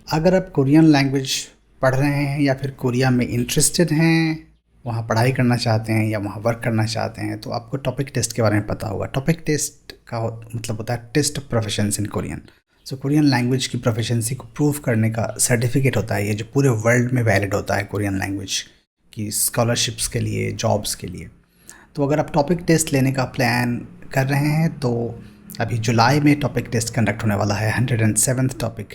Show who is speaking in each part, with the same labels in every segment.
Speaker 1: अगर आप Korean language पढ़ रहे हैं या फिर कोरिया में इंटरेस्टेड हैं, वहाँ पढ़ाई करना चाहते हैं या वहाँ वर्क करना चाहते हैं, तो आपको टॉपिक टेस्ट के बारे में पता होगा। टॉपिक टेस्ट का मतलब होता है test of proficiency in Korean. So Korean language की प्रोफिशिएंसी को प्रूव करने का सर्टिफिकेट होता है ये, जो पूरे वर्ल्ड में वैलिड होता है कोरियन लैंग्वेज की स्कॉलरशिप्स के लिए, जॉब्स के लिए। तो अगर आप टॉपिक टेस्ट लेने का प्लान कर रहे हैं तो अभी जुलाई में टॉपिक टेस्ट कंडक्ट होने वाला है, 107th टॉपिक,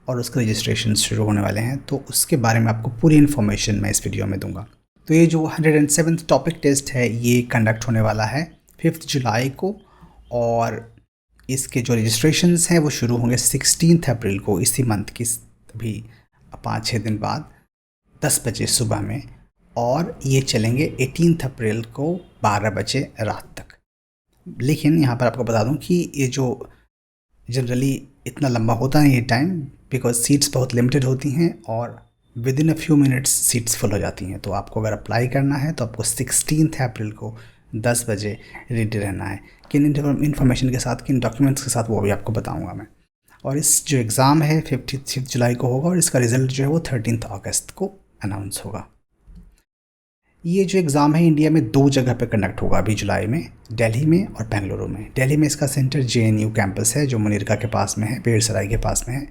Speaker 1: और उसके रजिस्ट्रेशन शुरू होने वाले हैं। तो उसके बारे में आपको पूरी इन्फॉर्मेशन मैं इस वीडियो में दूंगा। तो ये जो 107th टॉपिक टेस्ट है ये कंडक्ट होने वाला है 5 जुलाई को, और इसके जो रजिस्ट्रेशंस हैं वो शुरू होंगे 16 अप्रैल को, इसी मंथ की अभी 5-6 दिन बाद 10 बजे सुबह में, और ये चलेंगे 18 अप्रैल को 12 बजे रात तक। लेकिन यहाँ पर आपको बता दूँ कि ये जो जनरली इतना लंबा होता है ये टाइम, बिकॉज सीट्स बहुत लिमिटेड होती हैं और with in a few minutes seats full हो जाती हैं। तो आपको अगर अप्लाई करना है तो आपको 16 अप्रैल को 10 बजे रेडी रहना है। किन इन्फॉर्मेशन के साथ, किन डॉक्यूमेंट्स के साथ, वो भी आपको बताऊंगा मैं। और इस जो एग्ज़ाम है 5 जुलाई को होगा, और इसका रिज़ल्ट जो है वो 13 अगस्त को अनाउंस होगा। ये जो एग्ज़ाम है इंडिया में 2 जगह पे कंडक्ट होगा अभी जुलाई में, दिल्ली में और बेंगलुरु में। दिल्ली में इसका सेंटर JNU कैंपस है जो मुनीरका के पास में है, पेड़सराय के पास में है,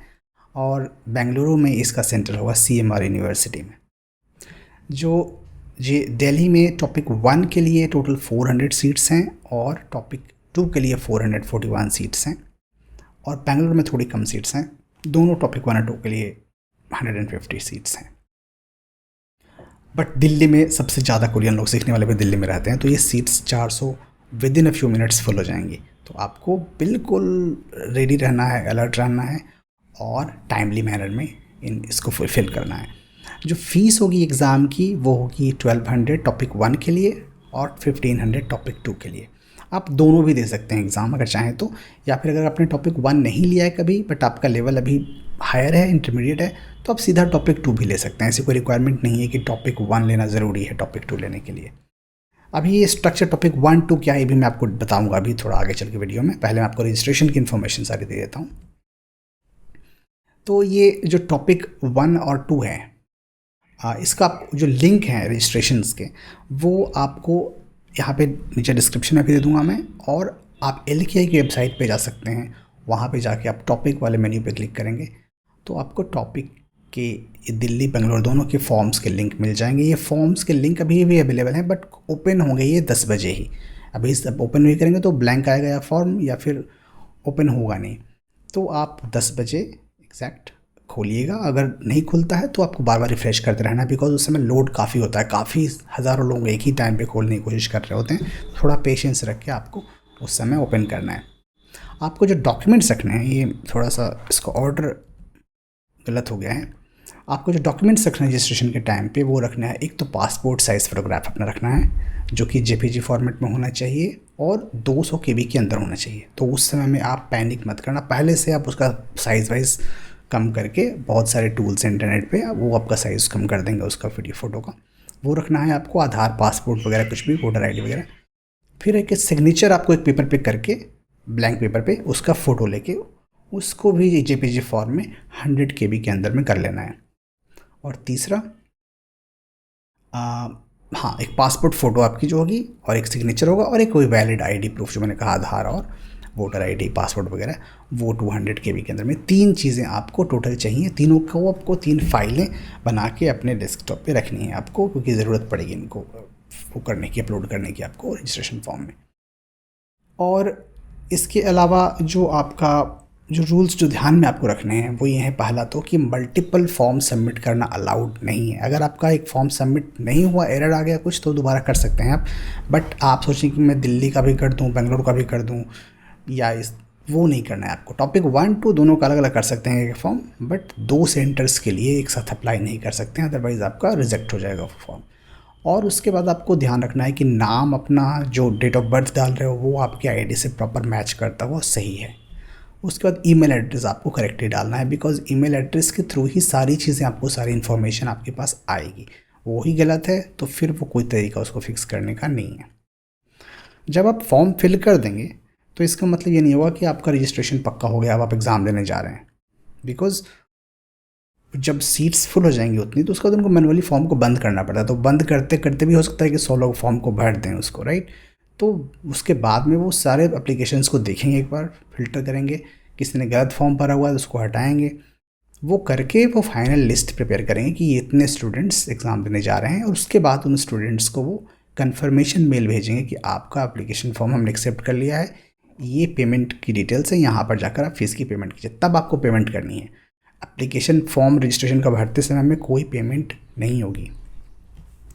Speaker 1: और बेंगलुरु में इसका सेंटर होगा CMR यूनिवर्सिटी में। जो दिल्ली में टॉपिक 1 के लिए टोटल 400 सीट्स हैं और टॉपिक 2 के लिए 441 सीट्स हैं, और बेंगलुरु में थोड़ी कम सीट्स हैं। दोनों टॉपिक 1 और 2 के लिए 150 सीट्स हैं। बट दिल्ली में सबसे ज़्यादा कोरियन लोग सीखने वाले भी दिल्ली में रहते हैं, तो ये seats 400 with in a few minutes full हो जाएंगी। तो आपको बिल्कुल रेडी रहना है, अलर्ट रहना है, और टाइमली मैनर में इसको फुलफ़िल करना है। जो फ़ीस होगी एग्ज़ाम की वो होगी 1200 टॉपिक 1 के लिए और 1500 टॉपिक 2 के लिए। आप दोनों भी दे सकते हैं एग्ज़ाम अगर चाहें तो, या फिर अगर आपने टॉपिक 1 नहीं लिया है कभी बट आपका लेवल अभी हायर है, इंटरमीडिएट है, तो आप सीधा टॉपिक 2 भी ले सकते हैं। ऐसी कोई रिक्वायरमेंट नहीं है कि टॉपिक 1 लेना ज़रूरी है टॉपिक 2 लेने के लिए। अभी ये स्ट्रक्चर टॉपिक 1 2 क्या है ये भी मैं आपको बताऊंगा अभी थोड़ा आगे चल के वीडियो में। पहले मैं आपको रजिस्ट्रेशन की इन्फॉर्मेशन सारी दे देता हूँ। तो ये जो टॉपिक 1 और 2 है, इसका जो लिंक है रजिस्ट्रेशंस के, वो आपको यहाँ पे नीचे डिस्क्रिप्शन में भी दे दूँगा मैं, और आप LKI की वेबसाइट पे जा सकते हैं। वहाँ पे जाके आप टॉपिक वाले मेन्यू पे क्लिक करेंगे तो आपको टॉपिक के दिल्ली बेंगलोर दोनों के फॉर्म्स के लिंक मिल जाएंगे। ये फॉर्म्स के लिंक अभी भी अवेलेबल हैं बट ओपन होंगे ये 10 बजे ही। अभी सब ओपन नहीं करेंगे तो ब्लैंक आएगा या फॉर्म, या फिर ओपन होगा नहीं। तो आप 10 बजे एग्जैक्ट खोलिएगा। अगर नहीं खुलता है तो आपको बार बार रिफ़्रेश करते रहना है, बिकॉज उस समय लोड काफ़ी होता है, काफ़ी हज़ारों लोग एक ही टाइम पे खोलने की कोशिश कर रहे होते हैं। थोड़ा पेशेंस रख के आपको उस समय ओपन करना है। आपको जो डॉक्यूमेंट्स रखने हैं, ये थोड़ा सा इसका ऑर्डर गलत हो गया है। आपको जो डॉक्यूमेंट्स रखना है रजिस्ट्रेशन के टाइम पे वो रखना है, एक तो पासपोर्ट साइज़ फ़ोटोग्राफ अपना रखना है जो कि JPG फॉर्मेट में होना चाहिए और 200 KB के अंदर होना चाहिए। तो उस समय में आप पैनिक मत करना, पहले से आप उसका साइज़ वाइज़ कम करके, बहुत सारे टूल्स हैं इंटरनेट पे, वो आपका साइज़ कम कर देंगे उसका वीडियो फ़ोटो का। वो रखना है आपको, आधार, पासपोर्ट वगैरह कुछ भी, वोटर ID वगैरह। फिर एक सिग्नेचर आपको एक पेपर पे करके, ब्लैंक पेपर पे उसका फ़ोटो लेके उसको भी JPG फॉर्म में 100 KB के अंदर में कर लेना है। और तीसरा हाँ, एक पासपोर्ट फ़ोटो आपकी जो होगी, और एक सिग्नेचर होगा, और एक कोई वैलिड ID प्रूफ जो मैंने कहा, आधार और वोटर ID, पासपोर्ट वगैरह, वो 200 KB के अंदर में। 3 चीज़ें आपको टोटल चाहिए। तीनों को आपको 3 फाइलें बना के अपने डेस्कटॉप पे रखनी है आपको, क्योंकि ज़रूरत पड़ेगी इनको वो करने की, अपलोड करने की आपको रजिस्ट्रेशन फॉर्म में। और इसके अलावा जो आपका जो रूल्स जो ध्यान में आपको रखने हैं वो ये हैं, पहला तो कि मल्टीपल फॉर्म सबमिट करना अलाउड नहीं है। अगर आपका एक फॉर्म सबमिट नहीं हुआ, एरर आ गया कुछ, तो दोबारा कर सकते हैं आप। बट आप सोचें कि मैं दिल्ली का भी कर दूं, बेंगलोर का भी कर दूं, या वो नहीं करना है आपको। टॉपिक 1 2 दोनों का अलग अलग कर सकते हैं एक फॉर्म, बट 2 सेंटर्स के लिए एक साथ अप्लाई नहीं कर सकते हैं, अदरवाइज़ आपका रिजेक्ट हो जाएगा फॉर्म। और उसके बाद आपको ध्यान रखना है कि नाम अपना जो डेट ऑफ बर्थ डाल रहे हो वो आपके ID से प्रॉपर मैच करता हुआ सही है। उसके बाद ईमेल एड्रेस आपको करेक्टली डालना है, बिकॉज ईमेल एड्रेस के थ्रू ही सारी चीज़ें आपको, सारी इन्फॉर्मेशन आपके पास आएगी। वो ही गलत है तो फिर वो कोई तरीका उसको फिक्स करने का नहीं है। जब आप फॉर्म फिल कर देंगे तो इसका मतलब ये नहीं होगा कि आपका रजिस्ट्रेशन पक्का हो गया, अब आप एग्ज़ाम देने जा रहे हैं। बिकॉज जब सीट्स फुल हो जाएंगी उतनी, तो उसके बाद उनको मैनुअली फॉर्म को बंद करना पड़ता है। तो बंद करते करते भी हो सकता है कि 100 लोग फॉर्म को भर दें उसको, राइट। तो उसके बाद में वो सारे एप्लीकेशंस को देखेंगे, एक बार फिल्टर करेंगे, किसी ने गलत फॉर्म भरा हुआ है तो उसको हटाएंगे। वो करके वो फाइनल लिस्ट प्रिपेयर करेंगे कि ये इतने स्टूडेंट्स एग्ज़ाम देने जा रहे हैं, और उसके बाद उन स्टूडेंट्स को वो कन्फर्मेशन मेल भेजेंगे कि आपका एप्लीकेशन फॉर्म हमने एक्सेप्ट कर लिया है, ये पेमेंट की डिटेल्स है, यहाँ पर जाकर आप फीस की पेमेंट कीजिए। तब आपको पेमेंट करनी है। एप्लीकेशन फॉर्म रजिस्ट्रेशन का भरते समय में कोई पेमेंट नहीं होगी,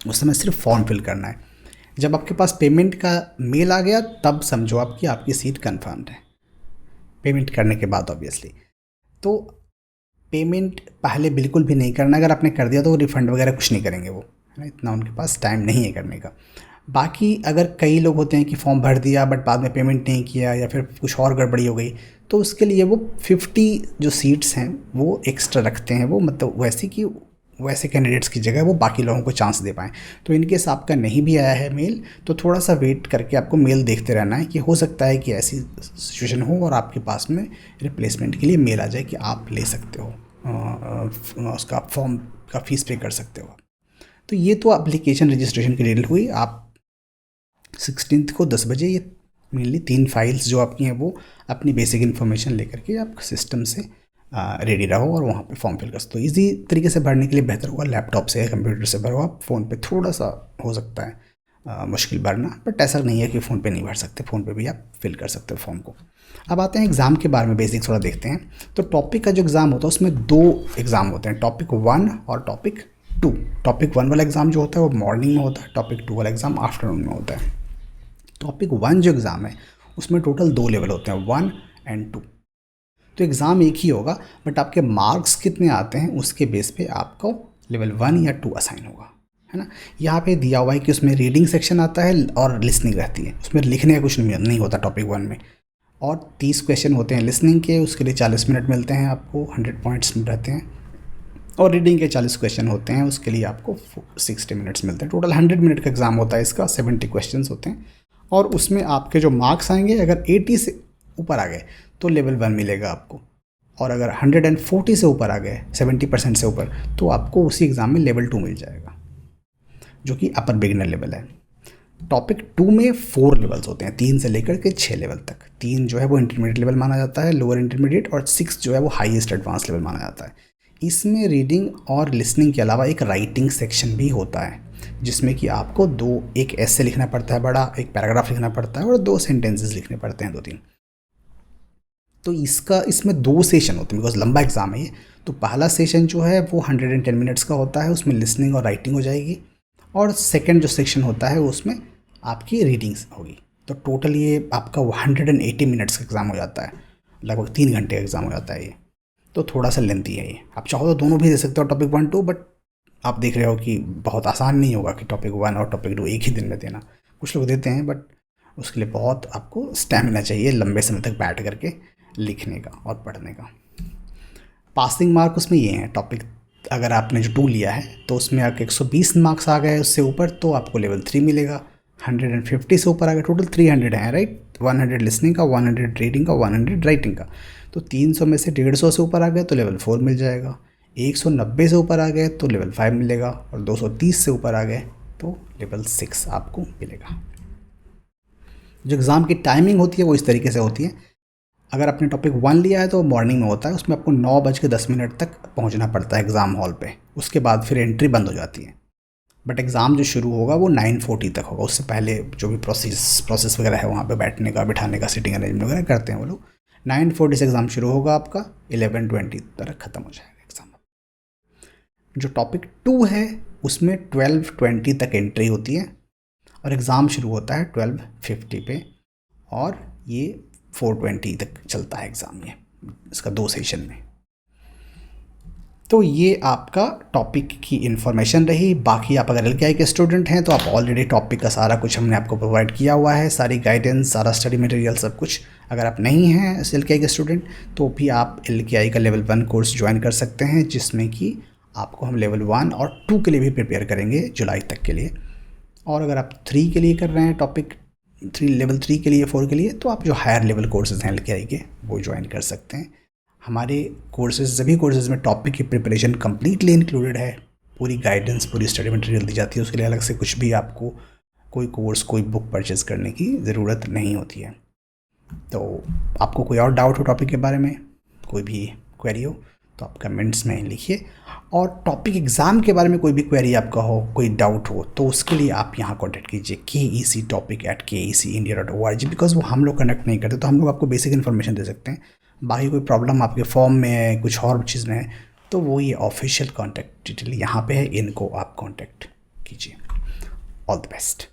Speaker 1: उस समय सिर्फ फॉर्म फिल करना है। जब आपके पास पेमेंट का मेल आ गया तब समझो आपकी आपकी सीट कन्फर्म्ड है, पेमेंट करने के बाद ऑब्वियसली। तो पेमेंट पहले बिल्कुल भी नहीं करना, अगर आपने कर दिया तो वो रिफ़ंड वगैरह कुछ नहीं करेंगे वो, है ना, इतना उनके पास टाइम नहीं है करने का। बाकी अगर कई लोग होते हैं कि फॉर्म भर दिया बट बाद में पेमेंट नहीं किया या फिर कुछ और गड़बड़ी हो गई, तो उसके लिए वो 50 जो सीट्स हैं वो एक्स्ट्रा रखते हैं वो, मतलब वैसे कि वैसे कैंडिडेट्स की जगह वो बाकी लोगों को चांस दे पाएँ। तो इनकेस आपका नहीं भी आया है मेल, तो थोड़ा सा वेट करके आपको मेल देखते रहना है कि हो सकता है कि ऐसी सिचुएशन हो और आपके पास में रिप्लेसमेंट के लिए मेल आ जाए कि आप ले सकते हो, उसका फॉर्म का फ़ीस पे कर सकते हो। तो ये तो एप्लीकेशन रजिस्ट्रेशन की डिटेल हुई। आप 16 को 10 बजे ये मेनली 3 फाइल्स जो आपकी हैं वो अपनी बेसिक इन्फॉर्मेशन लेकर के आप सिस्टम से रेडी रहो और वहाँ पे फॉर्म फिल कर सकते हो। ईजी तरीके से भरने के लिए बेहतर होगा लैपटॉप से या कंप्यूटर से भरो आप। फ़ोन पे थोड़ा सा हो सकता है मुश्किल भरना, बट ऐसा नहीं है कि फ़ोन पे नहीं भर सकते, फ़ोन पे भी आप फिल कर सकते हो फॉर्म को। अब आते हैं एग्ज़ाम के बारे में, बेसिक थोड़ा देखते हैं। तो टॉपिक का जो एग्ज़ाम होता है उसमें 2 एग्ज़ाम होते हैं, टॉपिक 1 और टॉपिक 2। टॉपिक 1 वाला एग्ज़ाम जो होता है वो मॉर्निंग में होता है, टॉपिक 2 वाला एग्ज़ाम आफ्टरनून में होता है। टॉपिक 1 जो एग्ज़ाम है उसमें टोटल 2 लेवल होते हैं, 1 एंड 2। तो एग्ज़ाम एक ही होगा, बट आपके मार्क्स कितने आते हैं उसके बेस पे आपको लेवल 1 या 2 असाइन होगा, है ना। यहाँ पे दिया हुआ है कि उसमें रीडिंग सेक्शन आता है और लिसनिंग रहती है, उसमें लिखने का कुछ नहीं होता टॉपिक 1 में। और 30 क्वेश्चन होते हैं लिसनिंग के, उसके लिए 40 मिनट मिलते हैं आपको, 100 पॉइंट्स रहते हैं। और रीडिंग के 40 क्वेश्चन होते हैं, उसके लिए आपको 60 मिनट्स मिलते हैं। टोटल 100 मिनट का एग्ज़ाम होता है इसका, 70 क्वेश्चन होते हैं। और उसमें आपके जो मार्क्स आएंगे, अगर 80 से ऊपर आ गए तो लेवल 1 मिलेगा आपको, और अगर 140 से ऊपर आ गए, 70% से ऊपर, तो आपको उसी एग्ज़ाम में लेवल 2 मिल जाएगा, जो कि अपर बिगिनर लेवल है। टॉपिक 2 में 4 लेवल्स होते हैं, 3 से लेकर के 6 लेवल तक। 3 जो है वो इंटरमीडिएट लेवल माना जाता है, लोअर इंटरमीडिएट, और 6 जो है वो हाईएस्ट एडवांस लेवल माना जाता है। इसमें रीडिंग और लिसनिंग के अलावा एक राइटिंग सेक्शन भी होता है, जिसमें कि आपको एक ऐसे लिखना पड़ता है बड़ा, एक पैराग्राफ लिखना पड़ता है और 2 सेंटेंसेस लिखने पड़ते हैं, 2-3। तो इसमें 2 सेशन होते हैं, बिकॉज लंबा एग्ज़ाम है ये। तो पहला सेशन जो है वो 110 मिनट्स का होता है, उसमें लिसनिंग और राइटिंग हो जाएगी। और सेकंड जो सेक्शन होता है उसमें आपकी रीडिंग्स होगी। तो टोटल ये आपका 180 मिनट्स का एग्ज़ाम हो जाता है, लगभग 3 घंटे का एग्ज़ाम हो जाता है ये। तो थोड़ा सा लेंथी है ये। आप चाहो तो दोनों भी दे सकते हो, टॉपिक 1, 2, बट आप देख रहे हो कि बहुत आसान नहीं होगा कि टॉपिक 1 और टॉपिक 2 एक ही दिन में देना। कुछ लोग देते हैं, बट उसके लिए बहुत आपको स्टैमिना चाहिए लंबे समय तक बैठ करके लिखने का और पढ़ने का। पासिंग मार्क उसमें ये हैं, टॉपिक अगर आपने जो 2 लिया है तो उसमें आपके 120 मार्क्स आ गए उससे ऊपर तो आपको लेवल 3 मिलेगा। 150 से ऊपर आ गए, टोटल 300 हैं, राइट। 100 लिसनिंग का, 100 रीडिंग का, 100 राइटिंग का। तो 300 में से 150 से ऊपर आ गए तो लेवल 4 मिल जाएगा। 190 से ऊपर आ गए तो लेवल 5 मिलेगा, और 230 से ऊपर आ गए तो लेवल 6 आपको मिलेगा। जो एग्ज़ाम की टाइमिंग होती है वो इस तरीके से होती है। अगर आपने टॉपिक 1 लिया है तो मॉर्निंग में होता है, उसमें आपको 9:10 तक पहुंचना पड़ता है एग्ज़ाम हॉल पे। उसके बाद फिर एंट्री बंद हो जाती है। बट एग्ज़ाम जो शुरू होगा वो 9:40 तक होगा। उससे पहले जो भी प्रोसेस वगैरह है वहाँ पे बैठने का, बिठाने का, सीटिंग अरेंजमेंट वगैरह करते हैं वो लोग। 9:40 से एग्ज़ाम शुरू होगा आपका, 11:20 तक ख़त्म हो जाएगा एग्ज़ाम। जो टॉपिक 2 है उसमें 12:20 तक एंट्री होती है और एग्ज़ाम शुरू होता है 12:50 पे, और ये 4:20 तक चलता है एग्ज़ाम ये, इसका 2 सेशन में। तो ये आपका टॉपिक की इन्फॉर्मेशन रही। बाकी आप अगर LKI के स्टूडेंट हैं तो आप ऑलरेडी टॉपिक का सारा कुछ हमने आपको प्रोवाइड किया हुआ है, सारी गाइडेंस, सारा स्टडी मटेरियल, सब कुछ। अगर आप नहीं हैं LKI के स्टूडेंट तो भी आप LKI का लेवल 1 कोर्स ज्वाइन कर सकते हैं, जिसमें कि आपको हम लेवल 1 और 2 के लिए भी प्रिपेयर करेंगे जुलाई तक के लिए। और अगर आप 3 के लिए कर रहे हैं, टॉपिक 3 लेवल 3 के लिए, 4 के लिए, तो आप जो हायर लेवल कोर्सेज हैं LKI के वो ज्वाइन कर सकते हैं। हमारे कोर्सेज, सभी कोर्सेज में टॉपिक की प्रिपरेशन कम्प्लीटली इंक्लूडेड है। पूरी गाइडेंस, पूरी स्टडी मटेरियल दी जाती है। उसके लिए अलग से कुछ भी आपको कोई कोर्स, कोई बुक परचेज़ करने की ज़रूरत नहीं होती है। तो आपको कोई और डाउट हो टॉपिक के बारे में, कोई भी क्वेरी हो, तो आप कमेंट्स में लिखिए। और टॉपिक एग्ज़ाम के बारे में कोई भी क्वेरी आपका हो, कोई डाउट हो, तो उसके लिए आप यहाँ कॉन्टैक्ट कीजिए kectopic@keceIndia.org, बिकॉज़ वो हम लोग कनेक्ट नहीं करते, तो हम लोग आपको बेसिक इन्फॉर्मेशन दे सकते हैं। बाकी कोई प्रॉब्लम आपके फॉर्म में है, कुछ और चीज़ में है, तो वो ये ऑफिशियल कॉन्टैक्ट डिटेल यहाँ पे है, इनको आप कॉन्टैक्ट कीजिए। All the best.